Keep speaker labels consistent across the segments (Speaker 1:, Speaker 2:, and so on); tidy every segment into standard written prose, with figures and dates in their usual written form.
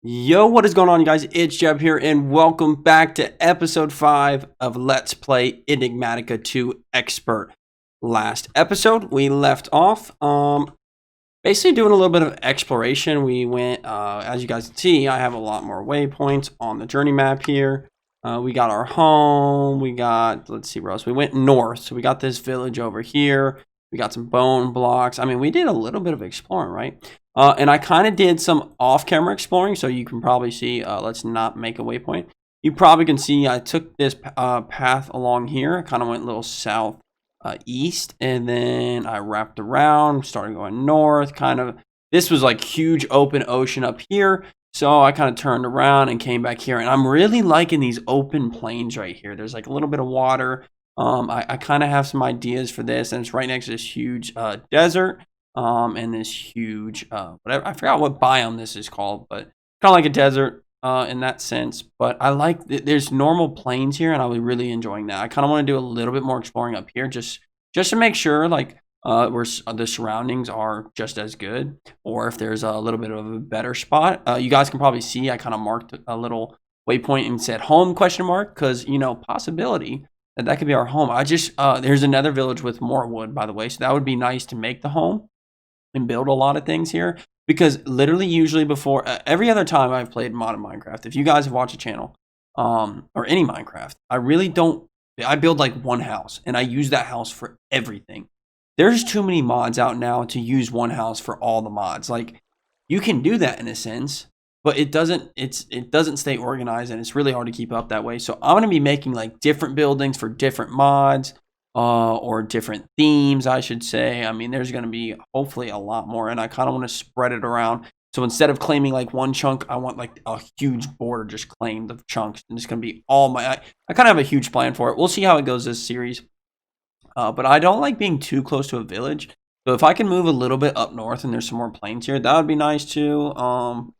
Speaker 1: Yo, what is going on, you guys? It's Jeb here, and welcome back to episode 5 of Let's Play Enigmatica 2 Expert. Last episode, we left off basically doing a little bit of exploration. We went, as you guys can see, I have a lot more waypoints on the journey map here. We got our home, we got, let's see where else. We went north, so we got this village over here. We got some bone blocks. I mean, we did a little bit of exploring, right? And I kind of did some off-camera exploring, so you can probably see, let's not make a waypoint. You probably can see I took this path along here. I kind of went a little south east, and then I wrapped around, started going north, kind of. This was like huge open ocean up here, so I kind of turned around and came back here, and I'm really liking these open plains right here. There's like a little bit of water. I kind of have some ideas for this, and it's right next to this huge desert. And this huge, whatever, I forgot what biome this is called, but kind of like a desert in that sense. But I like, there's normal plains here, and I was really enjoying that. I kind of want to do a little bit more exploring up here, just to make sure, like, where the surroundings are just as good, or if there's a little bit of a better spot. You guys can probably see I kind of marked a little waypoint and said home question mark, because, you know, possibility that could be our home. I just, there's another village with more wood, by the way, so that would be nice to make the home and build a lot of things here, because literally usually before every other time I've played modern Minecraft, if you guys have watched a channel or any Minecraft, I build like one house and I use that house for everything. There's too many mods out now to use one house for all the mods. Like, you can do that in a sense, but it doesn't stay organized, and it's really hard to keep up that way. So I'm going to be making like different buildings for different mods. Or different themes, I should say. I mean, there's going to be hopefully a lot more, and I kind of want to spread it around. So instead of claiming like one chunk, I want like a huge border just claimed of chunks, and it's going to be all my. I kind of have a huge plan for it. We'll see how it goes this series. But I don't like being too close to a village. So if I can move a little bit up north and there's some more plains here, that would be nice too.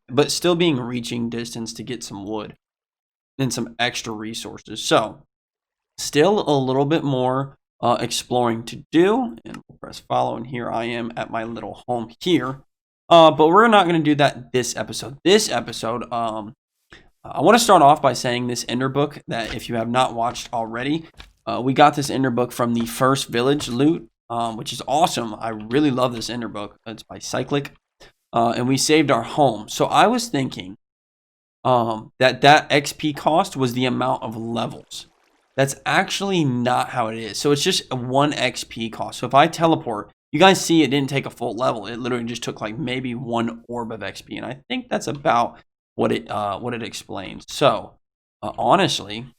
Speaker 1: But still being reaching distance to get some wood and some extra resources. So still a little bit more exploring to do, and we'll press follow, and here I am at my little home here. But we're not going to do that this episode. I want to start off by saying this ender book, that if you have not watched already, we got this ender book from the first village loot, which is awesome. I really love this ender book. It's by Cyclic, and we saved our home. So I was thinking that XP cost was the amount of levels. That's actually not how it is. So it's just a 1 XP cost. So if I teleport, you guys see it didn't take a full level. It literally just took like maybe 1 orb of XP. And I think that's about what it explains. So honestly,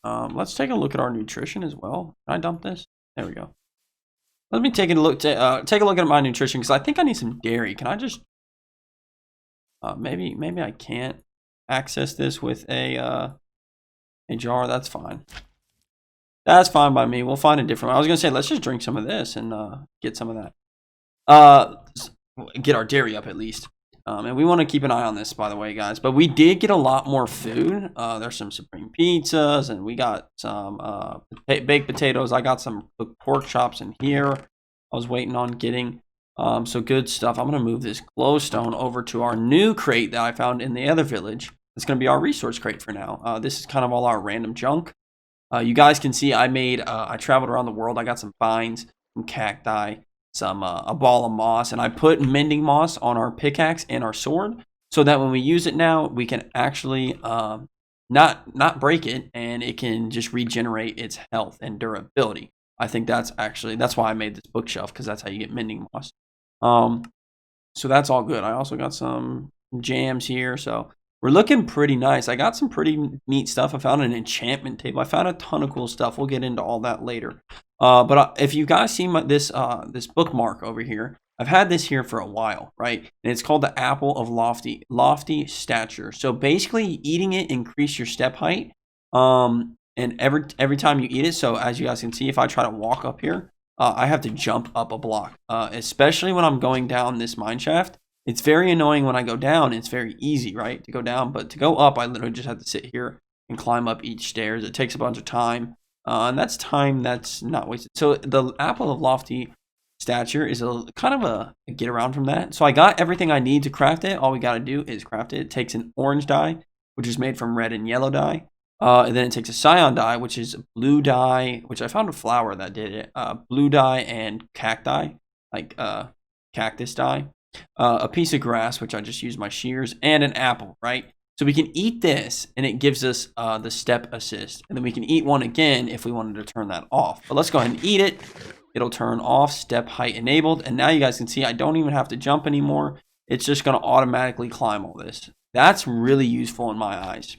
Speaker 1: let's take a look at our nutrition as well. Can I dump this? There we go. Let me take a look at my nutrition, because I think I need some dairy. Can I just maybe I can't access this with a jar. That's fine. That's fine by me. We'll find a different one. I was gonna say, let's just drink some of this and get some of that. Get our dairy up at least. And we want to keep an eye on this, by the way, guys. But we did get a lot more food. There's some supreme pizzas, and we got some baked potatoes. I got some pork chops in here. I was waiting on getting. So good stuff. I'm gonna move this glowstone over to our new crate that I found in the other village. It's going to be our resource crate for now. This is kind of all our random junk. You guys can see I traveled around the world. I got some vines, some cacti, a ball of moss, and I put mending moss on our pickaxe and our sword, so that when we use it now, we can actually not break it, and it can just regenerate its health and durability. I think that's why I made this bookshelf, because that's how you get mending moss. So that's all good. I also got some jams here, so we're looking pretty nice. I got some pretty neat stuff. I found an enchantment table. I found a ton of cool stuff. We'll get into all that later. But if you guys see this bookmark over here, I've had this here for a while, right? And it's called the Apple of Lofty Stature. So basically, eating it increase your step height. And every time you eat it. So as you guys can see, if I try to walk up here, I have to jump up a block. Especially when I'm going down this mine shaft. It's very annoying when I go down. It's very easy, right, to go down. But to go up, I literally just have to sit here and climb up each stairs. It takes a bunch of time. And that's time that's not wasted. So the Apple of Lofty Stature is kind of a get around from that. So I got everything I need to craft it. All we got to do is craft it. It takes an orange dye, which is made from red and yellow dye. And then it takes a cyan dye, which is a blue dye, which I found a flower that did it. Blue dye and cacti, like cactus dye. A piece of grass, which I just use my shears, and an apple, right? So we can eat this, and it gives us the step assist. And then we can eat one again if we wanted to turn that off. But let's go ahead and eat it. It'll turn off, step height enabled. And now you guys can see I don't even have to jump anymore. It's just going to automatically climb all this. That's really useful in my eyes.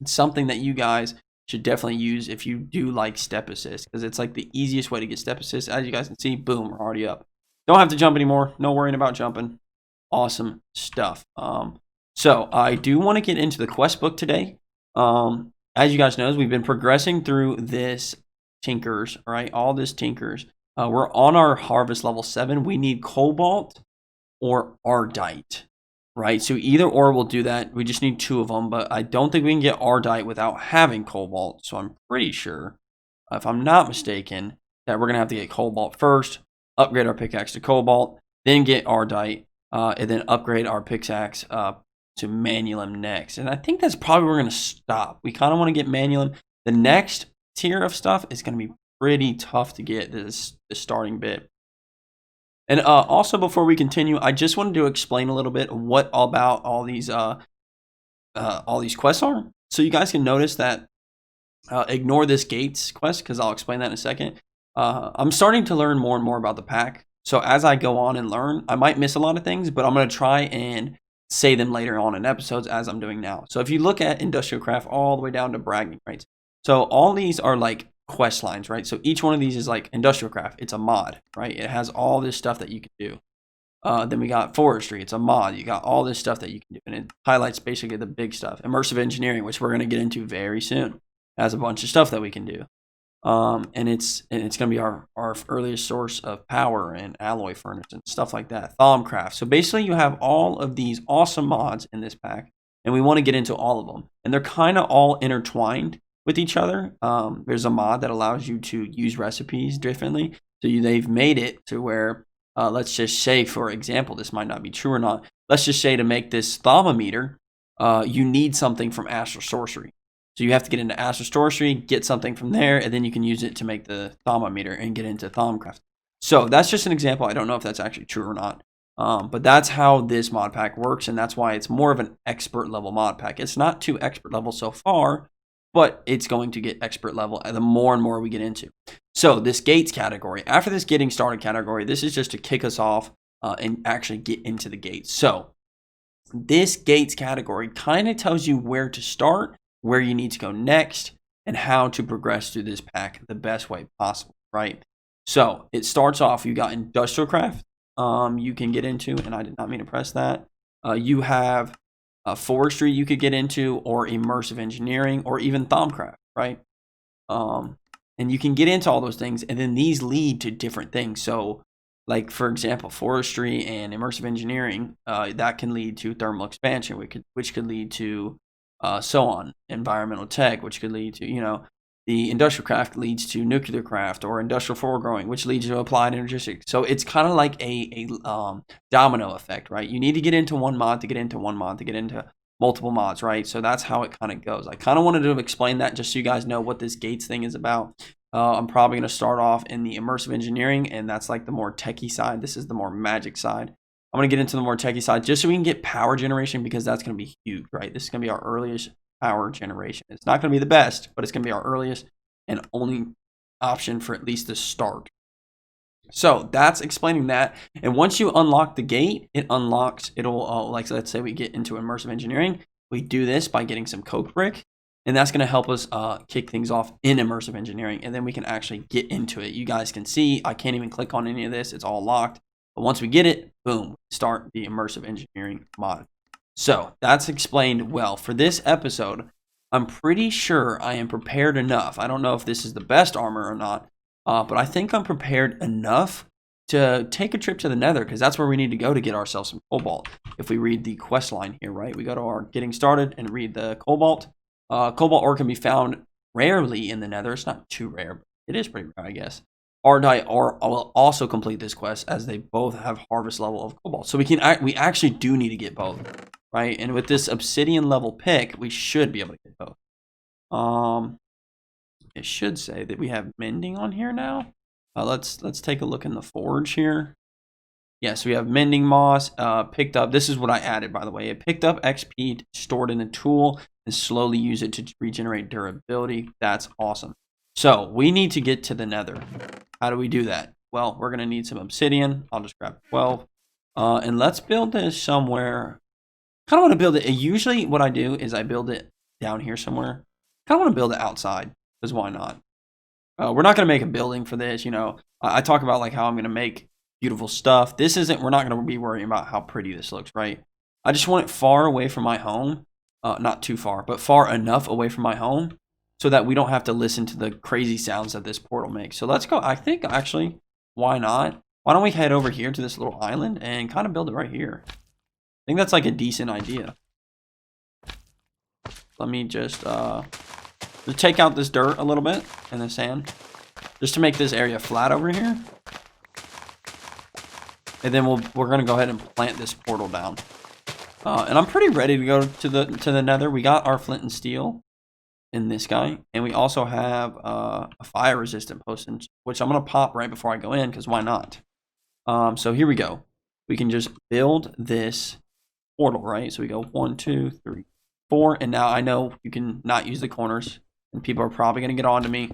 Speaker 1: It's something that you guys should definitely use if you do like step assist, because it's like the easiest way to get step assist. As you guys can see, boom, we're already up. Don't have to jump anymore. No worrying about jumping. Awesome stuff. So I do want to get into the quest book today. As you guys know, we've been progressing through this tinkers, right? All this tinkers. We're on our harvest level 7. We need cobalt or ardite, right? So either or will do that. We just need 2 of them, but I don't think we can get ardite without having cobalt. So I'm pretty sure, if I'm not mistaken, that we're going to have to get cobalt first, upgrade our pickaxe to cobalt, then get ardite, and then upgrade our pickaxe to manulum next. And I think that's probably where we're going to stop. We kind of want to get manulum. The next tier of stuff is going to be pretty tough to get, this starting bit. And also, before we continue, I just wanted to explain a little bit what about all these quests are. So you guys can notice that ignore this gates quest, because I'll explain that in a second. I'm starting to learn more and more about the pack. So as I go on and learn, I might miss a lot of things, but I'm going to try and say them later on in episodes as I'm doing now. So if you look at industrial craft all the way down to bragging rights, so all these are like quest lines, right? So each one of these is like industrial craft. It's a mod, right? It has all this stuff that you can do. Then we got forestry. It's a mod. You got all this stuff that you can do. And it highlights basically the big stuff. Immersive engineering, which we're going to get into very soon. It has a bunch of stuff that we can do. And it's going to be our earliest source of power and alloy furnace and stuff like that. Thaumcraft. So basically you have all of these awesome mods in this pack. And we want to get into all of them. And they're kind of all intertwined with each other. There's a mod that allows you to use recipes differently. So they've made it to where, let's just say, for example, this might not be true or not. Let's just say to make this thermometer, you need something from Astral Sorcery. So you have to get into Astral Sorcery, get something from there, and then you can use it to make the thermometer and get into Thaumcraft. So that's just an example. I don't know if that's actually true or not. But that's how this mod pack works, and that's why it's more of an expert level mod pack. It's not too expert level so far, but it's going to get expert level the more and more we get into. So this gates category, after this getting started category, this is just to kick us off and actually get into the gates. So this gates category kind of tells you where to start, where you need to go next, and how to progress through this pack the best way possible, right? So it starts off, you got industrial craft you can get into, and I did not mean to press that. You have forestry you could get into, or immersive engineering, or even Thaumcraft, right? And you can get into all those things, and then these lead to different things. So, like, for example, forestry and immersive engineering, that can lead to thermal expansion, which could lead to so on. Environmental tech, which could lead to, the industrial craft leads to nuclear craft, or industrial foregrowing, which leads to applied energetics. So it's kind of like a domino effect, right? You need to get into one mod to get into one mod to get into multiple mods, right? So that's how it kind of goes. I kind of wanted to explain that just so you guys know what this gates thing is about. I'm probably going to start off in the immersive engineering, and that's like the more techie side. This is the more magic side. I'm going to get into the more techie side just so we can get power generation, because that's going to be huge, right? This is going to be our earliest power generation. It's not going to be the best, but it's going to be our earliest and only option for at least the start. So that's explaining that. And once you unlock the gate, it unlocks, it'll, like, let's say we get into immersive engineering. We do this by getting some coke brick, and that's going to help us kick things off in immersive engineering. And then we can actually get into it. You guys can see, I can't even click on any of this. It's all locked. But once we get it, boom, start the immersive engineering mod. So that's explained well. For this episode, I'm pretty sure I am prepared enough. I don't know if this is the best armor or not, but I think I'm prepared enough to take a trip to the Nether, because that's where we need to go to get ourselves some cobalt. If we read the quest line here, right? We go to our getting started and read the cobalt. Cobalt ore can be found rarely in the Nether. It's not too rare, but it is pretty rare, I guess. Ardite will also complete this quest, as they both have harvest level of cobalt. So we actually do need to get both, right? And with this obsidian level pick, we should be able to get both. It should say that we have mending on here now. Let's take a look in the forge here. Yes, we have mending moss. Picked up. This is what I added, by the way. It picked up XP stored in a tool and slowly use it to regenerate durability. That's awesome. So we need to get to the Nether. How do we do that? Well, we're gonna need some obsidian. I'll just grab 12, and let's build this somewhere. Kind of want to build it. Usually, what I do is I build it down here somewhere. Kind of want to build it outside, because why not? We're not gonna make a building for this. You know, I talk about like how I'm gonna make beautiful stuff. This isn't. We're not gonna be worrying about how pretty this looks, right? I just want it far away from my home. Not too far, but far enough away from my home, so that we don't have to listen to the crazy sounds that this portal makes. So let's go. I think actually, why not? Why don't we head over here to this little island and kind of build it right here? I think that's like a decent idea. Let me just take out this dirt a little bit and the sand, just to make this area flat over here. And then we're gonna go ahead and plant this portal down. And I'm pretty ready to go to the Nether. We got our flint and steel in this guy, and we also have a fire resistant potion, which I'm gonna pop right before I go in, because why not? So here we go. We can just build this portal, right? So we go 1 2 3 4, and now I know you can not use the corners, and people are probably gonna get on to me,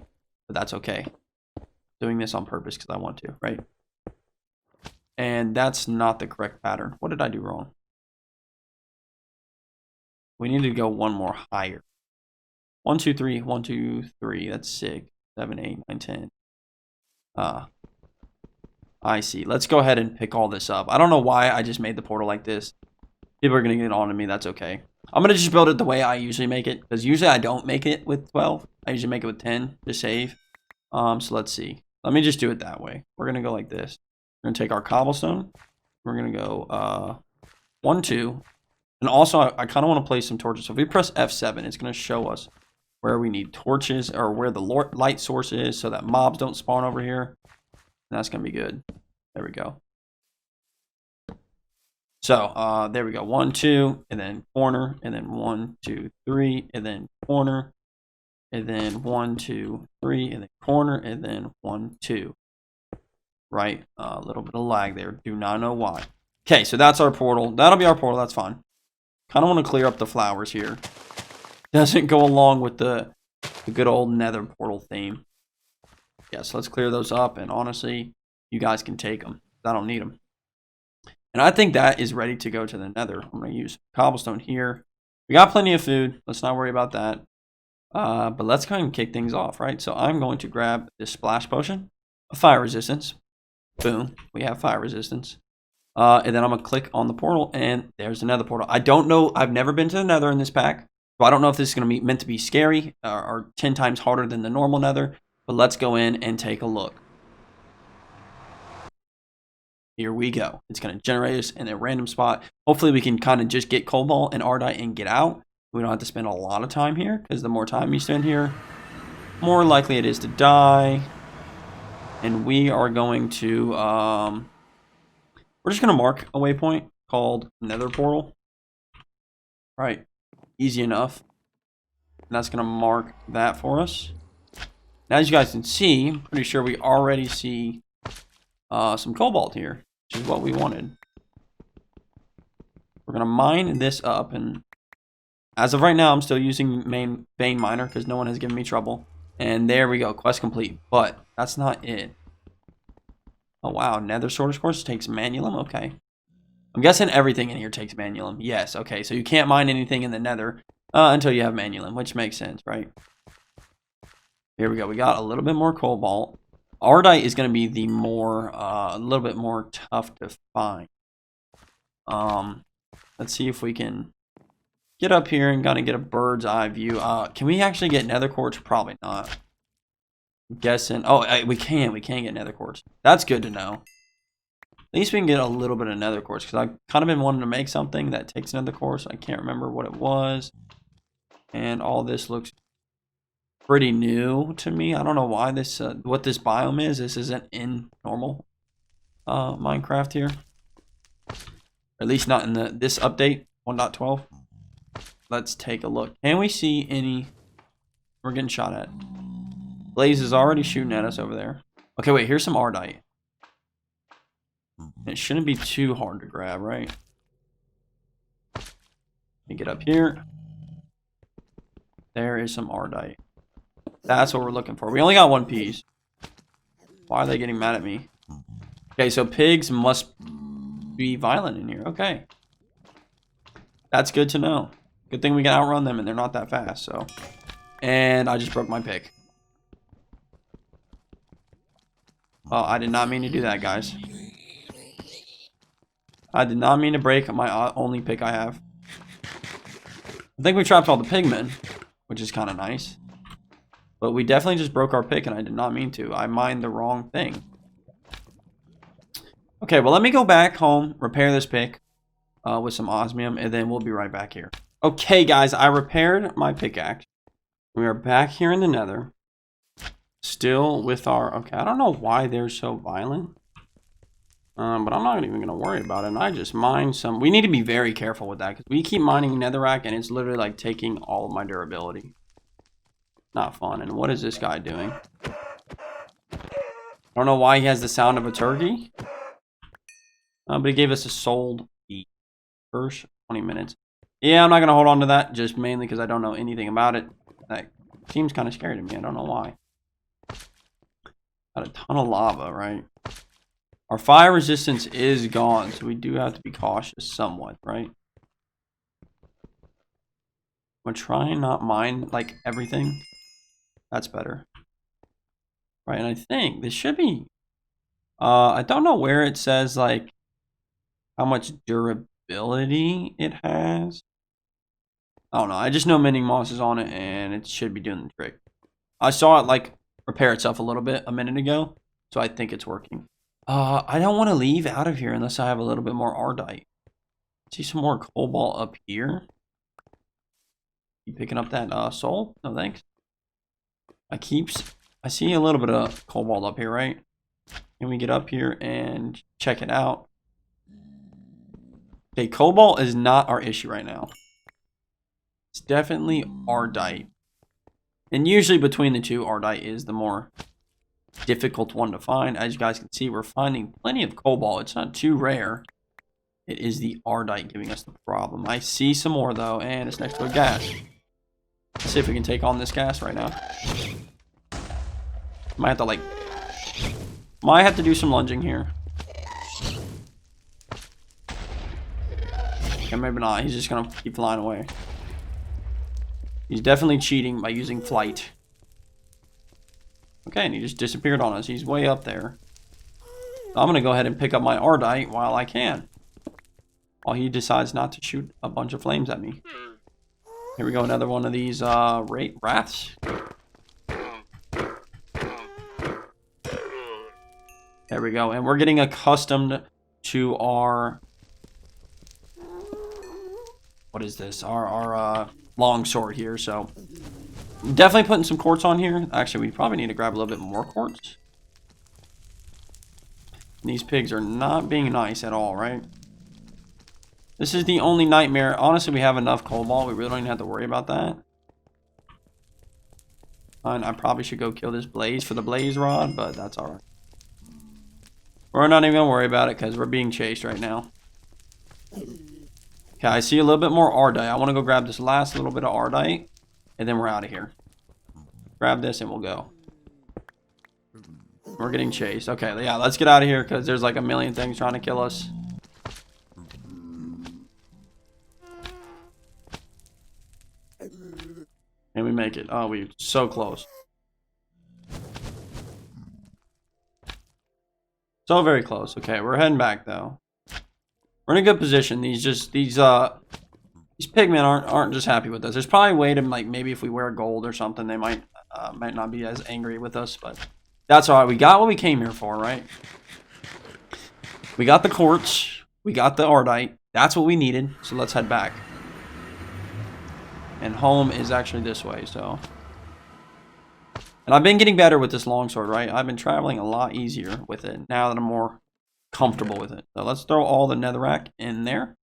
Speaker 1: but that's okay. Doing this on purpose because I want to, right? And that's not the correct pattern. What did I do wrong? We need to go one more higher. 1 2 3 1 2 3. That's 6 7 8 9 10. I see. Let's go ahead and pick all this up. I don't know why I just made the portal like this. People are gonna get on to me. That's okay. I'm gonna just build it the way I usually make it, because usually I don't make it with 12. I usually make it with 10 to save. So let's see. Let me just do it that way. We're gonna go like this. We're gonna take our cobblestone. We're gonna go 1 2. And also, I kind of want to place some torches. So if we press F7, it's going to show us where we need torches, or where the light source is, so that mobs don't spawn over here. And that's going to be good. There we go. So there we go. 1 2, and then corner, and then 1 2 3, and then corner, and then 1 2 3, and then corner, and then 1 2. Right? A little bit of lag there. Do not know why. Okay, so that's our portal. That'll be our portal. That's fine. Kind of want to clear up the flowers here. Doesn't go along with the good old Nether portal theme. Yeah, so let's clear those up. And honestly, you guys can take them. I don't need them. And I think that is ready to go to the Nether. I'm going to use cobblestone here. We got plenty of food. Let's not worry about that. But let's kind of kick things off, right? So I'm going to grab this splash potion of fire resistance. Boom. We have fire resistance. And then I'm going to click on the portal, and there's another portal. I don't know. I've never been to the Nether in this pack, so I don't know if this is going to be meant to be scary or 10 times harder than the normal Nether, but let's go in and take a look. Here we go. It's going to generate us in a random spot. Hopefully we can kind of just get cobalt and ardite and get out. We don't have to spend a lot of time here, because the more time you spend here, more likely it is to die. And we are going to... we're just going to mark a waypoint called Nether Portal. Right. Easy enough. And that's going to mark that for us. Now, as you guys can see, I'm pretty sure we already see some cobalt here, which is what we wanted. We're going to mine this up. And as of right now, I'm still using main vein miner because no one has given me trouble. And there we go. Quest complete. But that's not it. Oh, wow. Nether Sorcerer's Course takes Manulum? Okay. I'm guessing everything in here takes Manulum. Yes, okay. So you can't mine anything in the Nether until you have Manulum, which makes sense, right? Here we go. We got a little bit more cobalt. Ardite is going to be the more, a little bit more tough to find. Let's see if we can get up here and kind of get a bird's eye view. Can we actually get Nether Quartz? Probably not. I'm guessing. Oh, we can get Nether Quartz. That's good to know. At least we can get a little bit of Nether Quartz, because I've kind of been wanting to make something that takes Nether Quartz. I can't remember what it was. And all this looks pretty new to me. I don't know why this, what this biome is. This isn't in normal Minecraft here. Or at least not in this update, 1.12. Let's take a look. Can we see any? We're getting shot at. Blaze is already shooting at us over there. Okay, wait, here's some Ardite. It shouldn't be too hard to grab, right? Let me get up here. There is some Ardite. That's what we're looking for. We only got one piece. Why are they getting mad at me? Okay, so pigs must be violent in here. Okay. That's good to know. Good thing we can outrun them and they're not that fast, so. And I just broke my pick. Oh, I did not mean to do that, guys. I did not mean to break my only pick I have. I think we trapped all the pigmen, which is kind of nice. But we definitely just broke our pick, and I did not mean to. I mined the wrong thing. Okay, well, let me go back home, repair this pick with some osmium, and then we'll be right back here. Okay, guys, I repaired my pickaxe. We are back here in the Nether. Still with our... Okay, I don't know why they're so violent. But I'm not even going to worry about it. And I just mined some... We need to be very careful with that. Because we keep mining netherrack and it's literally like taking all of my durability. Not fun. And what is this guy doing? I don't know why he has the sound of a turkey. But he gave us a sold beat. First 20 minutes. Yeah, I'm not going to hold on to that. Just mainly because I don't know anything about it. That seems kind of scary to me. I don't know why. Got a ton of lava, right? Our fire resistance is gone, so we do have to be cautious somewhat, right? I'm gonna try and not mine, like, everything. That's better. Right, and I think this should be... I don't know where it says, like, how much durability it has. I don't know. I just know mending moss is on it, and it should be doing the trick. I saw it, like, repair itself a little bit a minute ago, so I think it's working. I don't want to leave out of here unless I have a little bit more Ardite. See some more cobalt up here. You picking up that soul? No thanks. I see a little bit of cobalt up here, right? Can we get up here and check it out? Okay, cobalt is not our issue right now. It's definitely Ardite. And usually between the two, Ardite is the more difficult one to find. As you guys can see, we're finding plenty of cobalt. It's not too rare. It is the Ardite giving us the problem. I see some more though, and it's next to a gas. Let's see if we can take on this gas right now. Might have to do some lunging here. Okay, maybe not. He's just gonna keep flying away. He's definitely cheating by using flight. Okay, and he just disappeared on us. He's way up there. So I'm going to go ahead and pick up my Ardite while I can. While he decides not to shoot a bunch of flames at me. Here we go, another one of these wraths. There we go. And we're getting accustomed to our... What is this? Our long sword here, so... Definitely putting some quartz on here. Actually, we probably need to grab a little bit more quartz. These pigs are not being nice at all, right? This is the only nightmare. Honestly, we have enough cobalt. We really don't even have to worry about that. And I probably should go kill this blaze for the blaze rod, but that's alright. We're not even going to worry about it because we're being chased right now. Okay, I see a little bit more Ardite. I want to go grab this last little bit of Ardite. And then we're out of here. Grab this and we'll go. We're getting chased. Okay, yeah, let's get out of here because there's like a million things trying to kill us. And we make it. Oh, we're so close. So very close. Okay, we're heading back though. We're in a good position. These pigmen aren't just happy with us. There's probably a way to, like, maybe if we wear gold or something, they might not be as angry with us, but that's all right. We got what we came here for, right? We got the quartz. We got the Ardite. That's what we needed, so let's head back. And home is actually this way, so And I've been getting better with this longsword, right? I've been traveling a lot easier with it now that I'm more comfortable with it. So let's throw all the netherrack in there.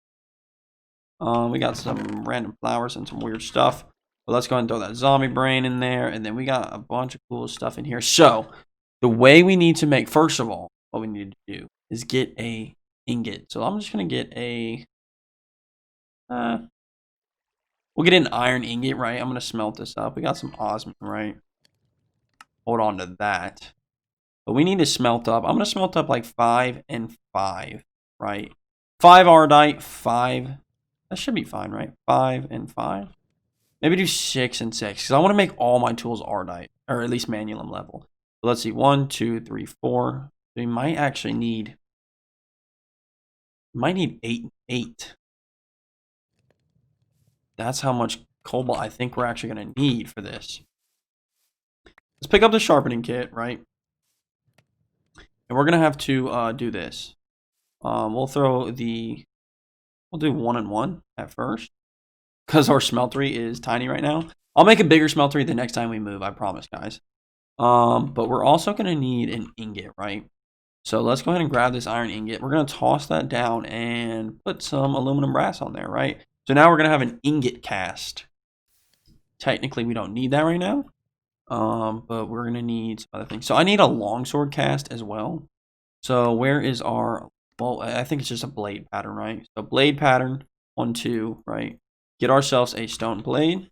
Speaker 1: We got some random flowers and some weird stuff. But let's go ahead and throw that zombie brain in there. And then we got a bunch of cool stuff in here. So the way we need to make, first of all, what we need to do is get a ingot. So I'm just going to get a... we'll get an iron ingot, right? I'm going to smelt this up. We got some osmium, right? Hold on to that. But we need to smelt up. I'm going to smelt up like 5 and 5, right? 5 ardite, 5. That should be fine, right? 5 and 5. Maybe do 6 and 6. Because I want to make all my tools ardite. Or at least manualum level. So let's see. 1, 2, 3, 4. We might actually need... 8 and 8. That's how much cobalt I think we're actually going to need for this. Let's pick up the sharpening kit, right? And we're going to have to do this. We'll do 1 and 1 at first. Because our smeltery is tiny right now. I'll make a bigger smeltery the next time we move, I promise, guys. But we're also going to need an ingot, right? So let's go ahead and grab this iron ingot. We're going to toss that down and put some aluminum brass on there, right? So now we're going to have an ingot cast. Technically, we don't need that right now. But we're going to need some other things. So I need a longsword cast as well. So where is our... Well, I think it's just a blade pattern, right? So blade pattern, 1, 2, right? Get ourselves a stone blade.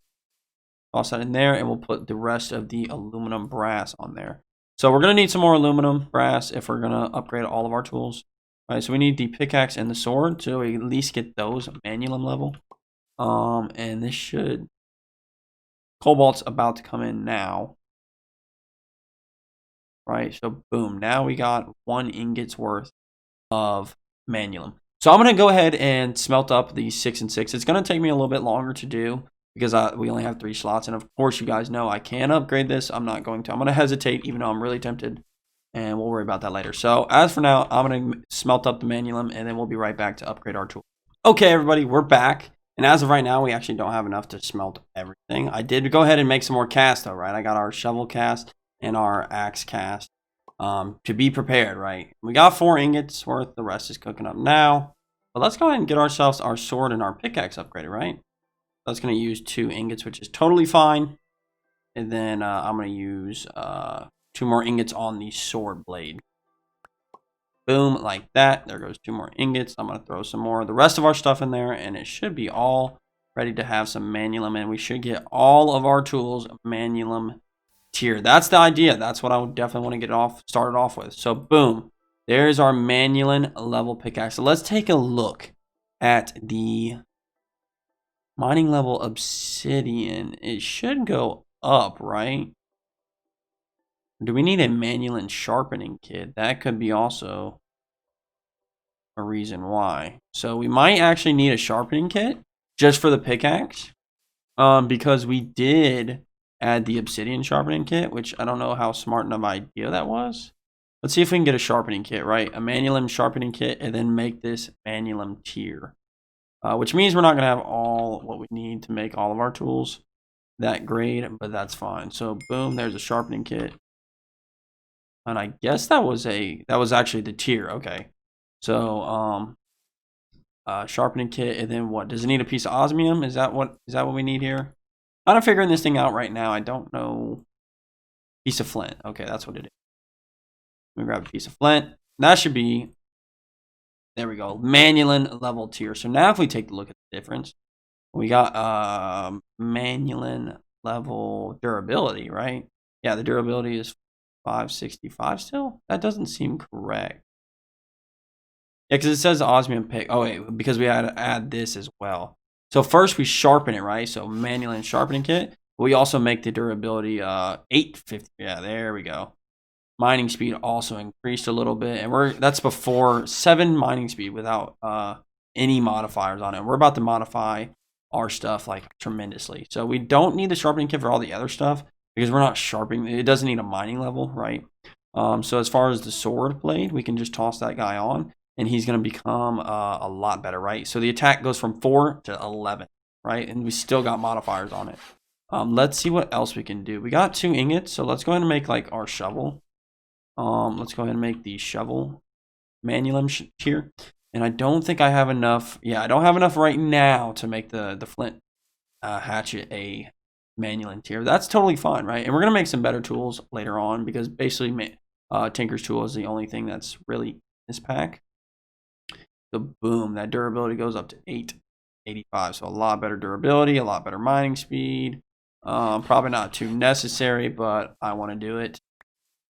Speaker 1: Toss that in there, and we'll put the rest of the aluminum brass on there. So we're going to need some more aluminum brass if we're going to upgrade all of our tools. All right, so we need the pickaxe and the sword to at least get those manualum level. And this should... Cobalt's about to come in now. Right, so boom. Now we got 1 ingot's worth of manualum. So I'm going to go ahead and smelt up the 6 and 6. It's going to take me a little bit longer to do because we only have 3 slots. And of course, you guys know I can upgrade this. I'm not going to. I'm going to hesitate even though I'm really tempted. And we'll worry about that later. So as for now, I'm going to smelt up the manualum and then we'll be right back to upgrade our tool. Okay, everybody, we're back. And as of right now, we actually don't have enough to smelt everything. I did go ahead and make some more casts though, right? I got our shovel cast and our axe cast. To be prepared, right? We got 4 ingots worth. The rest is cooking up now. But let's go ahead and get ourselves our sword and our pickaxe upgraded, right? That's going to use 2 ingots, which is totally fine. And then I'm going to use 2 more ingots on the sword blade. Boom, like that. There goes 2 more ingots. I'm going to throw some more of the rest of our stuff in there, and it should be all ready to have some manualum, and we should get all of our tools manualum tier. That's the idea. That's what I would definitely want to get started off with. So boom, there's our manualum level pickaxe. So let's take a look at the mining level obsidian. It should go up, right? Do we need a manualum sharpening kit? That could be also a reason why. So we might actually need a sharpening kit just for the pickaxe, because we did add the obsidian sharpening kit, which I don't know how smart enough idea that was. Let's see if we can get a sharpening kit, right? A manualum sharpening kit, and then make this manualum tier. Which means we're not going to have all what we need to make all of our tools that grade, but that's fine. So boom, there's a sharpening kit. And I guess that was actually the tier. Okay. So sharpening kit, and then what? Does it need a piece of osmium? Is that what we need here? I'm not figuring this thing out right now. I don't know. Piece of flint. Okay, that's what it is. Let me grab a piece of flint. That should be, there we go, manualum level tier. So now if we take a look at the difference, we got manualum level durability, right? Yeah, the durability is 565 still. That doesn't seem correct. Yeah, because it says osmium pick. Oh wait, because we had to add this as well. So first we sharpen it, right? So manualum sharpening kit. We also make the durability 850. Yeah, there we go. Mining speed also increased a little bit, and that's before 7 mining speed without any modifiers on it. We're about to modify our stuff like tremendously. So we don't need the sharpening kit for all the other stuff because we're not sharpening. It doesn't need a mining level, right? So as far as the sword blade, we can just toss that guy on, and he's going to become a lot better, right? So the attack goes from 4 to 11, right? And we still got modifiers on it. Let's see what else we can do. We got 2 ingots, so let's go ahead and make like our shovel. Let's go ahead and make the shovel manulum here. And I don't think I have enough. Yeah, I don't have enough right now to make the flint hatchet a manulum tier. That's totally fine, right? And we're gonna make some better tools later on because basically Tinker's tool is the only thing that's really in this pack. So boom, that durability goes up to 885. So a lot better durability, a lot better mining speed. Probably not too necessary, but I want to do it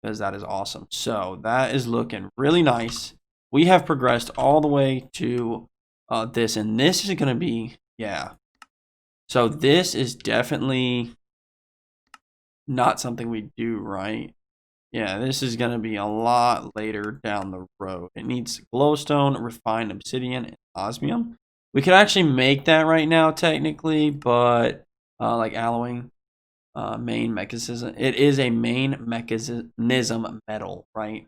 Speaker 1: because that is awesome. So that is looking really nice. We have progressed all the way to this, and this is going to be, yeah. So this is definitely not something we do, right? Yeah, this is going to be a lot later down the road. It needs glowstone, refined obsidian, and osmium. We could actually make that right now, technically, but like alloying, main mechanism. It is a main mechanism metal, right?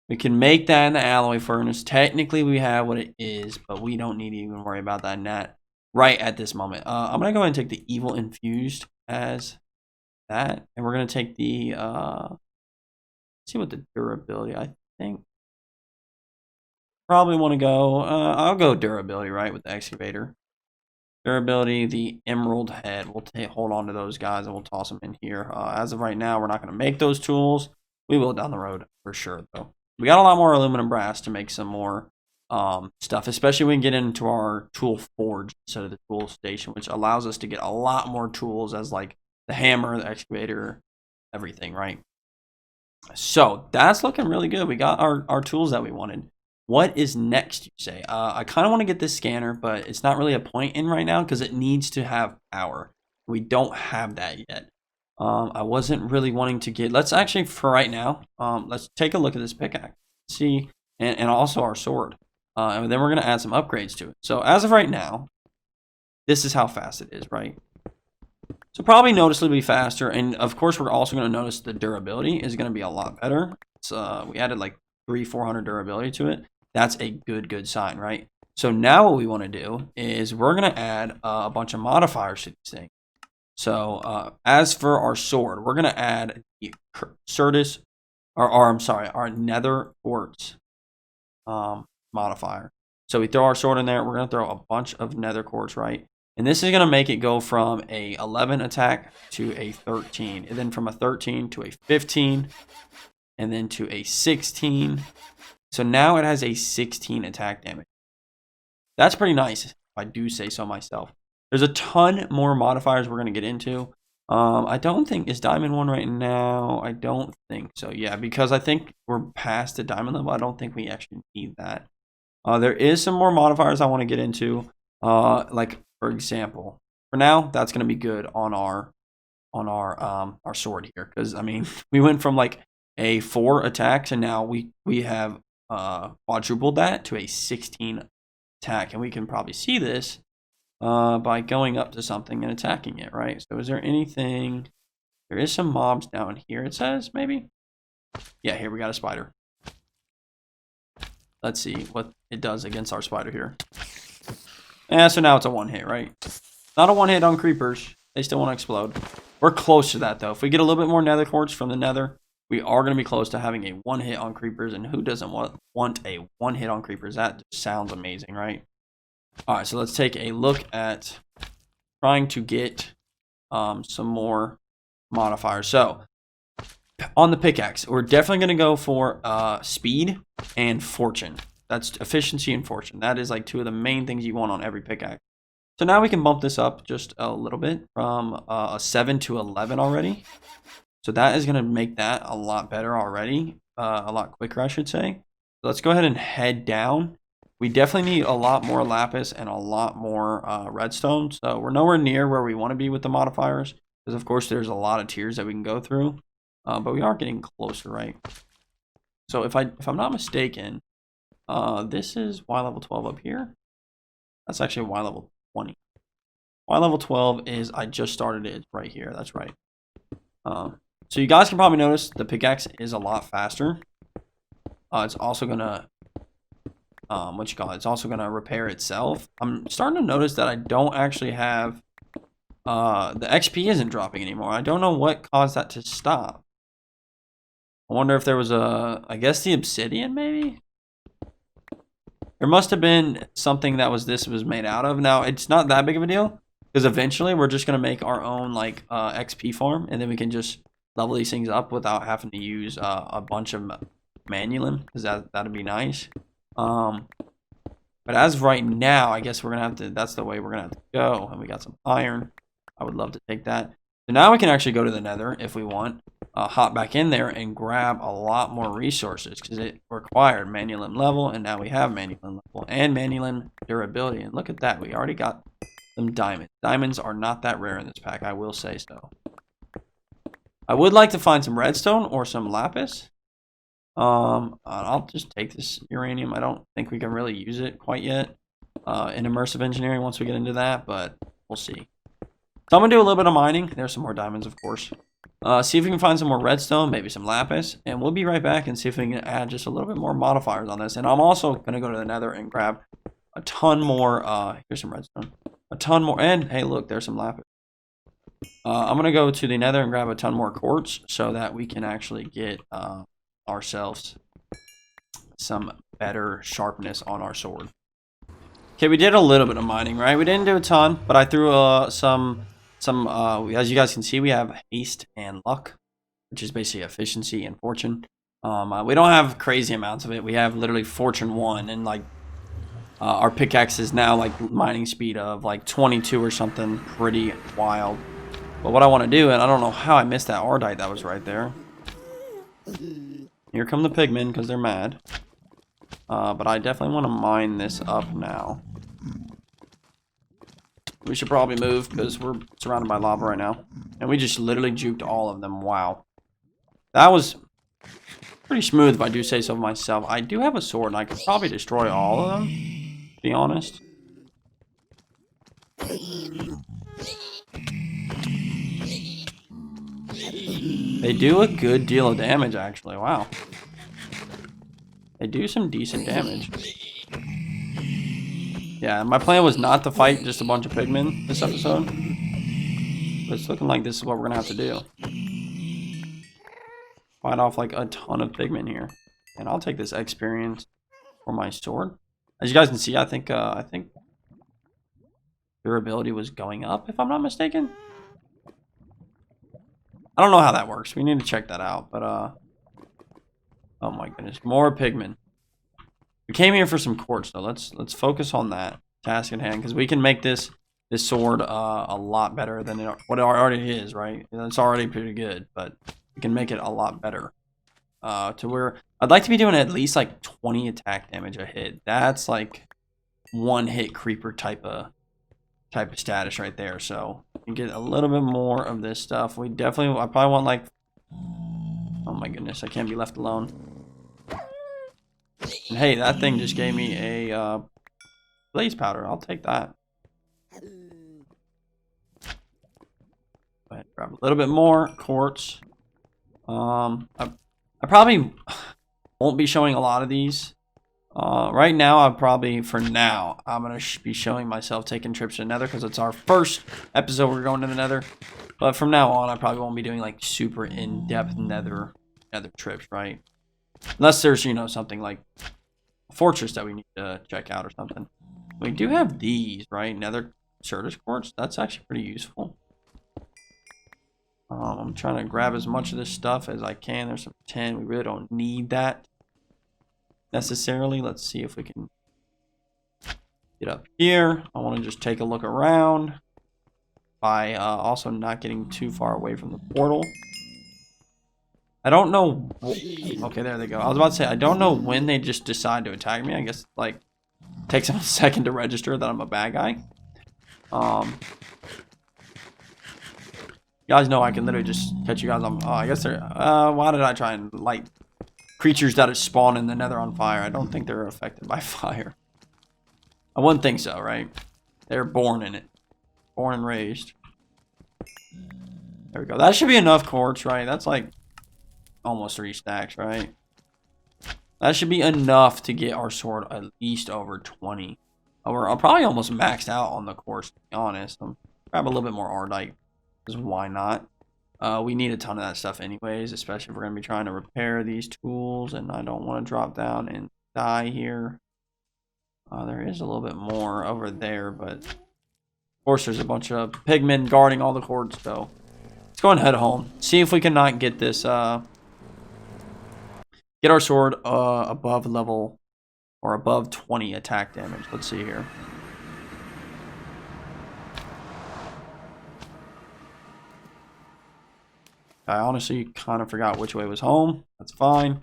Speaker 1: We can make that in the alloy furnace. Technically, we have what it is, but we don't need to even worry about that right at this moment. I'm going to go ahead and take the evil infused as that, and we're going to take the let's see what the durability, I think probably want to go I'll go durability, right, with the excavator. Durability, the emerald head, we'll hold on to those guys and we'll toss them in here. As of right now, we're not going to make those tools. We will down the road for sure, though. We got a lot more aluminum brass to make some more stuff, especially when we get into our tool forge instead of the tool station, which allows us to get a lot more tools as like the hammer, the excavator, everything, right? So that's looking really good. We got our tools that we wanted. What is next, you say? I kind of want to get this scanner, but it's not really a point in right now because it needs to have power. We don't have that yet. I wasn't really wanting to get, let's actually, for right now, let's take a look at this pickaxe. See, and also our sword. And then we're going to add some upgrades to it. So as of right now, this is how fast it is, right? So probably noticeably faster, and of course we're also going to notice the durability is going to be a lot better. So we added like 300-400 durability to it. That's a good sign, right? So now what we want to do is we're going to add a bunch of modifiers to these things. So as for our sword, we're going to add the Certus, our Nether Quartz modifier. So we throw our sword in there. We're going to throw a bunch of Nether Quartz, right? And this is going to make it go from a 11 attack to a 13. And then from a 13 to a 15. And then to a 16. So now it has a 16 attack damage. That's pretty nice, if I do say so myself. There's a ton more modifiers we're going to get into. I don't think, is diamond one right now? I don't think so. Yeah, because I think we're past the diamond level. I don't think we actually need that. There is some more modifiers I want to get into. Like, for example, for now, that's going to be good on our sword here. Because, I mean, we went from like a 4 attack to now we have quadrupled that to a 16 attack. And we can probably see this by going up to something and attacking it, right? So is there anything? There is some mobs down here, it says, maybe? Yeah, here we got a spider. Let's see what it does against our spider here. Yeah, so now it's a 1-hit, right? Not a 1-hit on creepers. They still want to explode. We're close to that, though. If we get a little bit more nether quartz from the nether, we are going to be close to having a 1-hit on creepers. And who doesn't want a 1-hit on creepers? That sounds amazing, right? All right, so let's take a look at trying to get some more modifiers. So on the pickaxe, we're definitely going to go for speed and fortune. That's efficiency and fortune. That is like 2 of the main things you want on every pickaxe. So now we can bump this up just a little bit from a 7 to 11 already. So that is going to make that a lot better already. A lot quicker, I should say. So let's go ahead and head down. We definitely need a lot more lapis and a lot more redstone. So we're nowhere near where we want to be with the modifiers. Because, of course, there's a lot of tiers that we can go through. But we are getting closer, right? So if I'm not mistaken, this is Y level 12 up here. That's actually Y level 20. Y level 12 is, I just started it right here. That's right. So you guys can probably notice the pickaxe is a lot faster. It's also going to, it's also going to repair itself. I'm starting to notice that I don't actually have the XP isn't dropping anymore. I don't know what caused that to stop. I wonder if there was I guess the obsidian maybe? There must have been something that this was made out of. Now, it's not that big of a deal because eventually we're just going to make our own like XP farm, and then we can just level these things up without having to use a bunch of manually, because that'd be nice. But as of right now, I guess we're going to have to, that's the way we're going to have to go. And we got some iron. I would love to take that. So now we can actually go to the nether if we want. Hop back in there and grab a lot more resources because it required manual level, and now we have manual level and manual durability. And look at that, we already got some diamonds. Diamonds are not that rare in this pack, I will say so. I would like to find some redstone or some lapis. I'll just take this uranium. I don't think we can really use it quite yet in immersive engineering once we get into that, but we'll see. So I'm gonna do a little bit of mining. There's some more diamonds, of course. See if we can find some more redstone, maybe some lapis, and we'll be right back and see if we can add just a little bit more modifiers on this. And I'm also going to go to the nether and grab a ton more. Here's some redstone. A ton more. And hey, look, there's some lapis. I'm going to go to the nether and grab a ton more quartz so that we can actually get ourselves some better sharpness on our sword. Okay, we did a little bit of mining, right? We didn't do a ton, but I threw some as you guys can see, we have haste and luck, which is basically efficiency and fortune. We don't have crazy amounts of it. We have literally fortune 1, and like our pickaxe is now like mining speed of like 22 or something, pretty wild. But what I want to do, and I don't know how I missed that ardite that was right there. Here come the pigmen because they're mad. But I definitely want to mine this up now. We should probably move because we're surrounded by lava right now. And we just literally juked all of them. Wow. That was pretty smooth if I do say so myself. I do have a sword and I could probably destroy all of them, to be honest. They do a good deal of damage, actually. Wow. They do some decent damage. Yeah, my plan was not to fight just a bunch of pigmen this episode. But it's looking like this is what we're going to have to do. Fight off like a ton of pigmen here. And I'll take this experience for my sword. As you guys can see, I think durability was going up, if I'm not mistaken. I don't know how that works. We need to check that out. But, oh my goodness. More pigmen. We came here for some quartz, though. Let's focus on that task at hand, because we can make this sword a lot better than what it already is, right? It's already pretty good, but we can make it a lot better. To where I'd like to be doing at least like 20 attack damage a hit. That's like one hit creeper type of status right there. So we can get a little bit more of this stuff. I probably want like, oh my goodness, I can't be left alone. And hey, that thing just gave me a blaze powder. I'll take that. Go ahead, grab a little bit more quartz. I probably won't be showing a lot of these. Right now, for now, I'm going to be showing myself taking trips to the nether because it's our first episode we're going to the nether. But from now on, I probably won't be doing like super in-depth nether trips, right? Unless there's, something like a fortress that we need to check out or something. We do have these, right? Nether quartz. That's actually pretty useful. I'm trying to grab as much of this stuff as I can. There's some tin. We really don't need that necessarily. Let's see if we can get up here. I want to just take a look around by also not getting too far away from the portal. I don't know. Okay, there they go. I was about to say, I don't know when they just decide to attack me. I guess, like, it takes them a second to register that I'm a bad guy. You guys know I can literally just catch you guys on. I guess they're. Why did I try and light creatures that spawn in the nether on fire? I don't think they're affected by fire. I wouldn't think so, right? They're born in it. Born and raised. There we go. That should be enough quartz, right? That's like almost 3 stacks, right? That should be enough to get our sword at least over 20. We're probably almost maxed out on the quartz, to be honest. I'm grab a little bit more Ardite, because why not? We need a ton of that stuff anyways, especially if we're going to be trying to repair these tools, and I don't want to drop down and die here. There is a little bit more over there, but of course there's a bunch of pigmen guarding all the cords, so let's go and head home. See if we cannot get this, get our sword above level, or above 20 attack damage. Let's see here. I honestly kind of forgot which way was home. That's fine.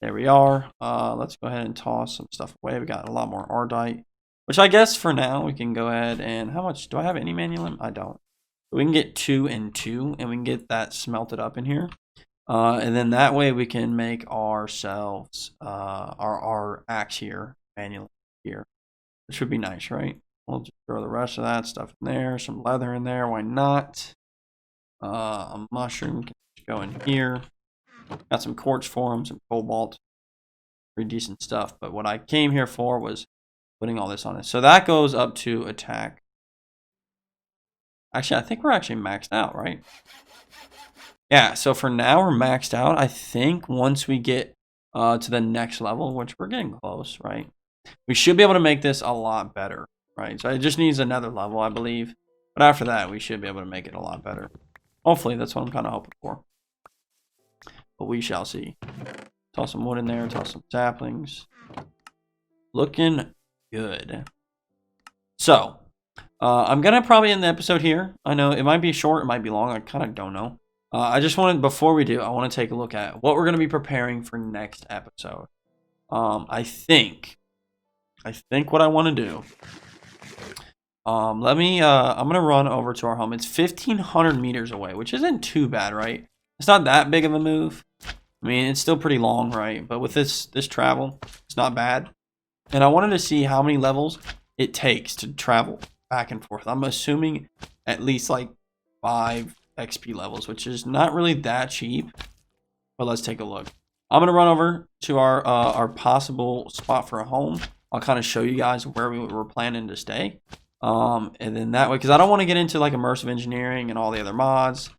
Speaker 1: There we are. Let's go ahead and toss some stuff away. We got a lot more Ardite, which I guess for now we can go ahead and, how much do I have? Any manual? I don't. We can get 2 and 2, and we can get that smelted up in here. And then that way we can make ourselves our axe here manually here. It should be nice, right? We'll just throw the rest of that stuff in there. Some leather in there. Why not? A mushroom can go in here. Got some quartz for him, some cobalt. Pretty decent stuff. But what I came here for was putting all this on it. So that goes up to attack. Actually, I think we're actually maxed out, right? Yeah, so for now we're maxed out. I think once we get to the next level, which we're getting close, right? We should be able to make this a lot better, right? So it just needs another level, I believe. But after that, we should be able to make it a lot better. Hopefully, that's what I'm kind of hoping for. But we shall see. Toss some wood in there, toss some saplings. Looking good. So, I'm going to probably end the episode here. I know it might be short, it might be long. I kind of don't know. I just wanted, before we do, I want to take a look at what we're going to be preparing for next episode. I think what I want to do. I'm going to run over to our home. It's 1,500 meters away, which isn't too bad, right? It's not that big of a move. I mean, it's still pretty long, right? But with this travel, it's not bad. And I wanted to see how many levels it takes to travel back and forth. I'm assuming at least like 5 XP levels, which is not really that cheap. But let's take a look. I'm going to run over to our possible spot for a home. I'll kind of show you guys where we were planning to stay. And then that way, because I don't want to get into like immersive engineering and all the other mods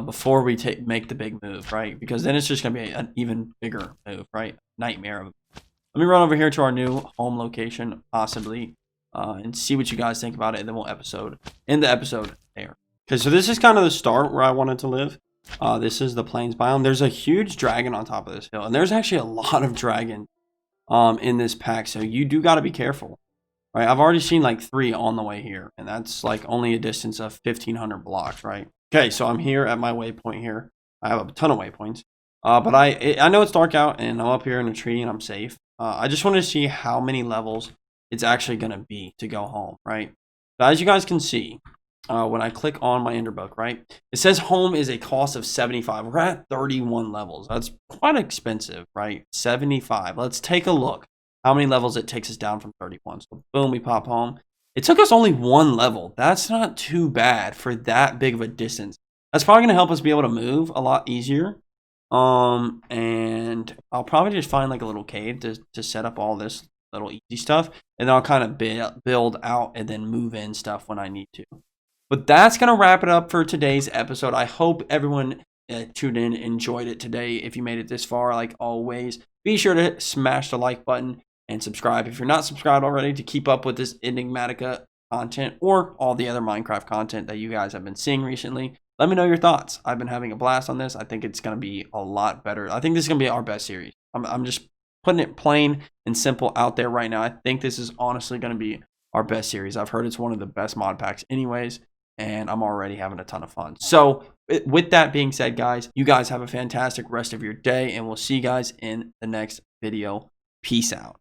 Speaker 1: before we make the big move, right? Because then it's just going to be an even bigger move, right? Nightmare. Let me run over here to our new home location, possibly, and see what you guys think about it, and then we'll end the episode there. Okay, so this is kind of the start where I wanted to live. This is the plains biome. There's a huge dragon on top of this hill, and there's actually a lot of dragons in this pack, so you do got to be careful. Right, I've already seen like 3 on the way here, and that's like only a distance of 1,500 blocks, right? Okay, so I'm here at my waypoint here. I have a ton of waypoints, but I know it's dark out, and I'm up here in a tree, and I'm safe. I just wanted to see how many levels it's actually going to be to go home, right? But as you guys can see, when I click on my ender book, right, it says home is a cost of 75. We're at 31 levels. That's quite expensive, right? 75. Let's take a look. How many levels it takes us down from 31. So boom, we pop home. It took us only 1 level. That's not too bad for that big of a distance. That's probably going to help us be able to move a lot easier. And I'll probably just find like a little cave to set up all this little easy stuff. And then I'll kind of build out and then move in stuff when I need to. But that's going to wrap it up for today's episode. I hope everyone tuned in, enjoyed it today. If you made it this far, like always, be sure to smash the like button and subscribe if you're not subscribed already to keep up with this Enigmatica content or all the other Minecraft content that you guys have been seeing recently. Let me know your thoughts. I've been having a blast on this. I think it's going to be a lot better. I think this is going to be our best series. I'm just putting it plain and simple out there right now. I think this is honestly going to be our best series. I've heard it's one of the best mod packs anyways, and I'm already having a ton of fun. So with that being said, guys, you guys have a fantastic rest of your day, and we'll see you guys in the next video. Peace out.